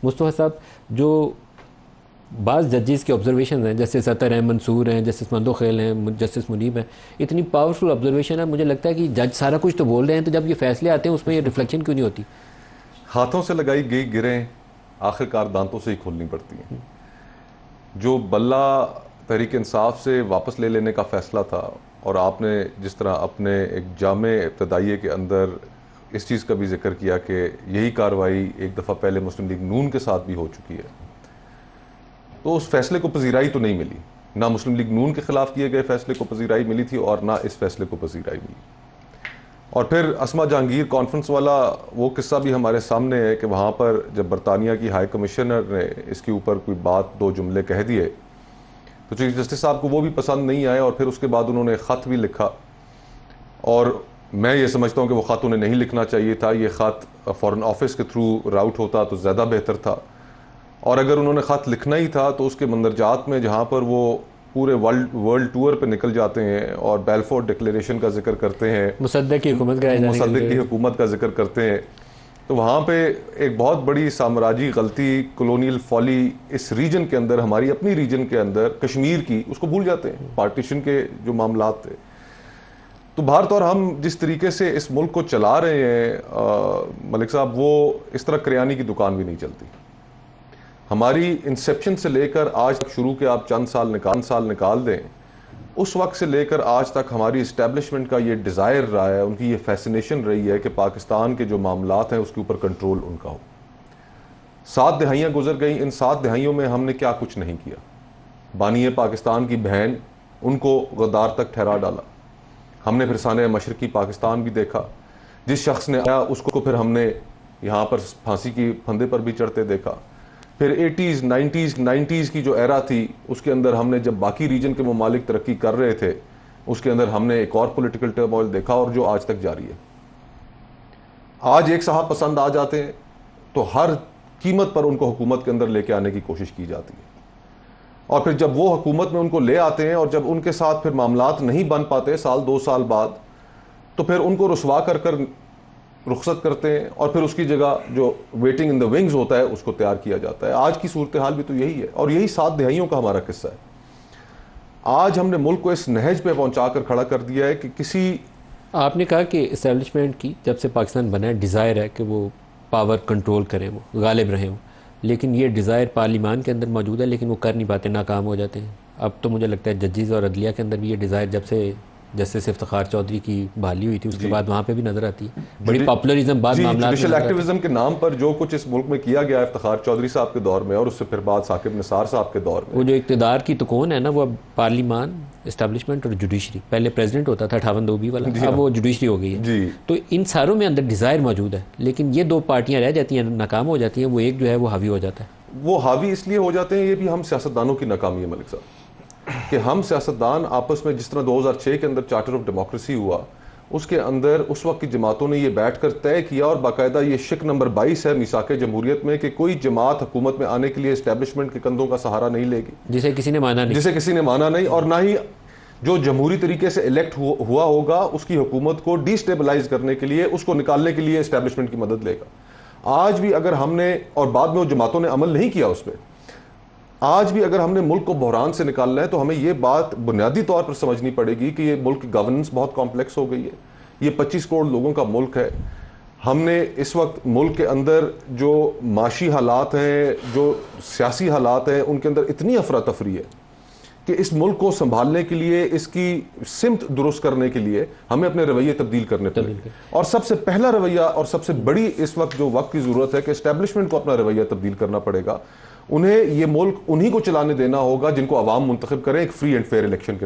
مصطفیٰ صاحب جو بعض ججز کے آبزرویشن ہیں، جسٹس عطر ہیں، منصور ہیں، جسٹس مندوخیل ہیں، جسٹس منیب ہیں، اتنی پاورفل آبزرویشن ہے، مجھے لگتا ہے کہ جج سارا کچھ تو بول رہے ہیں، تو جب یہ فیصلے آتے ہیں اس میں یہ ریفلیکشن کیوں نہیں ہوتی؟ ہاتھوں سے لگائی گئی گریں آخر کار دانتوں سے ہی کھولنی پڑتی ہیں. جو بلہ تحریک انصاف سے واپس لے لینے کا فیصلہ تھا، اور آپ نے جس طرح اپنے ایک جامع ابتدائیے کے اندر اس چیز کا بھی ذکر کیا کہ یہی کارروائی ایک دفعہ پہلے مسلم لیگ نون کے ساتھ بھی ہو چکی ہے، تو اس فیصلے کو پذیرائی تو نہیں ملی. نہ مسلم لیگ نون کے خلاف کیے گئے فیصلے کو پذیرائی ملی تھی اور نہ اس فیصلے کو پذیرائی ملی. اور پھر اسما جہانگیر کانفرنس والا وہ قصہ بھی ہمارے سامنے ہے کہ وہاں پر جب برطانیہ کی ہائی کمشنر نے اس کے اوپر کوئی بات، دو جملے کہہ دیے، تو چیف جسٹس صاحب کو وہ بھی پسند نہیں آئے، اور پھر اس کے بعد انہوں نے خط بھی لکھا. اور میں یہ سمجھتا ہوں کہ وہ خط انہیں نہیں لکھنا چاہیے تھا. یہ خط فارن آفس کے تھرو راؤٹ ہوتا تو زیادہ بہتر تھا. اور اگر انہوں نے خط لکھنا ہی تھا تو اس کے مندرجات میں جہاں پر وہ پورے ورلڈ ٹور پہ نکل جاتے ہیں اور بیلفورڈ ڈکلیریشن کا ذکر کرتے ہیں، مصدق کی حکومت کا ذکر کرتے ہیں، تو وہاں پہ ایک بہت بڑی سامراجی غلطی، کولونیل فالی اس ریجن کے اندر، ہماری اپنی ریجن کے اندر کشمیر کی، اس کو بھول جاتے ہیں. پارٹیشن کے جو معاملات تھے، تو بہر طور ہم جس طریقے سے اس ملک کو چلا رہے ہیں ملک صاحب، وہ اس طرح کریانی کی دکان بھی نہیں چلتی. ہماری انسیپشن سے لے کر آج تک، شروع کے آپ چند سال نکال دیں، اس وقت سے لے کر آج تک ہماری اسٹیبلشمنٹ کا یہ ڈیزائر رہا ہے، ان کی یہ فیسنیشن رہی ہے کہ پاکستان کے جو معاملات ہیں اس کے اوپر کنٹرول ان کا ہو. 7 دہائیاں گزر گئیں، ان 7 دہائیوں میں ہم نے کیا کچھ نہیں کیا. بانی پاکستان کی بہن، ان کو غدار تک ٹھہرا ڈالا. ہم نے پھر سانحہ مشرقی پاکستان بھی دیکھا، جس شخص نے آیا اس کو پھر ہم نے یہاں پر پھانسی کی پھندے پر بھی چڑھتے دیکھا. پھر 80s 90s کی جو ایرا تھی، اس کے اندر ہم نے جب باقی ریجن کے ممالک ترقی کر رہے تھے، اس کے اندر ہم نے ایک اور پولیٹیکل ٹرموائل دیکھا، اور جو آج تک جاری ہے. آج ایک صاحب پسند آ جاتے ہیں تو ہر قیمت پر ان کو حکومت کے اندر لے کے آنے کی کوشش کی جاتی ہے، اور پھر جب وہ حکومت میں ان کو لے آتے ہیں اور جب ان کے ساتھ پھر معاملات نہیں بن پاتے 1-2 سال بعد، تو پھر ان کو رسوا کر رخصت کرتے ہیں، اور پھر اس کی جگہ جو ویٹنگ ان دا ونگز ہوتا ہے اس کو تیار کیا جاتا ہے. آج کی صورتحال بھی تو یہی ہے، اور یہی 7 دہائیوں کا ہمارا قصہ ہے. آج ہم نے ملک کو اس نہج پہ پہنچا کر کھڑا کر دیا ہے کہ کسی، آپ نے کہا کہ اسٹیبلشمنٹ کی جب سے پاکستان بنا ہے ڈیزائر ہے کہ وہ پاور کنٹرول کریں، وہ غالب رہیں ہوں، لیکن یہ ڈیزائر پارلیمان کے اندر موجود ہے لیکن وہ کر نہیں پاتے، ناکام ہو جاتے ہیں. اب تو مجھے لگتا ہے ججز اور عدلیہ کے اندر بھی یہ ڈیزائر، جب سے جسٹس افتخار چودھری کی بحالی ہوئی تھی اس کے بعد وہاں پہ بھی نظر آتی ہے بڑی پاپولرزم. بعد معاملات جوڈیشل ایکٹیویزم کے نام پر جو کچھ اس ملک میں کیا گیا افتخار چودھری صاحب کے دور میں، اور اس سے پھر بعد ثاقب نثار صاحب کے دور میں، وہ جو اقتدار کی تکون ہے نا، وہ اب پارلیمان، اسٹیبلشمنٹ اور جوڈیشری، پہلے پریزیڈنٹ ہوتا تھا 58-2B والا، اب وہ جوڈیشری ہو گئی ہے. تو ان ساروں میں اندر ڈیزائر موجود ہے، لیکن یہ 2 پارٹیاں رہ جاتی ہیں، ناکام ہو جاتی ہیں، وہ ایک جو ہے وہ حاوی ہو جاتا ہے. وہ حاوی اس لیے ہو جاتے ہیں، یہ بھی ہم سیاستدانوں کی ناکامی ہے ملک صاحب، کہ ہم سیاستدان آپس میں، جس طرح 2006 کے اندر چارٹر آف ڈیموکریسی ہوا، اس کے اندر اس وقت کی جماعتوں نے یہ بیٹھ کر طے کیا، اور باقاعدہ یہ شق نمبر 22 ہے میثاق جمہوریت میں، کہ کوئی جماعت حکومت میں آنے کے لیے اسٹیبلشمنٹ کے کندھوں کا سہارا نہیں لے گی، جسے کسی نے مانا نہیں، اور نہ ہی جو جمہوری طریقے سے الیکٹ ہوا ہوگا اس کی حکومت کو ڈی سٹیبلائز کرنے کے لیے، اس کو نکالنے کے لیے اسٹیبلشمنٹ کی مدد لے گا. آج بھی اگر ہم نے، اور بعد میں وہ جماعتوں نے عمل نہیں کیا اس پہ، آج بھی اگر ہم نے ملک کو بحران سے نکالنا ہے تو ہمیں یہ بات بنیادی طور پر سمجھنی پڑے گی کہ یہ ملک کی گورننس بہت کمپلیکس ہو گئی ہے. یہ 25 کروڑ لوگوں کا ملک ہے. ہم نے اس وقت ملک کے اندر جو معاشی حالات ہیں، جو سیاسی حالات ہیں، ان کے اندر اتنی افراتفری ہے کہ اس ملک کو سنبھالنے کے لیے، اس کی سمت درست کرنے کے لیے ہمیں اپنے رویے تبدیل کرنے پڑیں گے. اور سب سے پہلا رویہ اور سب سے بڑی اس وقت جو وقت کی ضرورت ہے کہ اسٹیبلشمنٹ کو اپنا رویہ تبدیل کرنا پڑے گا. انہیں یہ ملک انہی کو چلانے دینا ہوگا جن کو عوام منتخب کریں ایک فری اینڈ فیئر الیکشن کے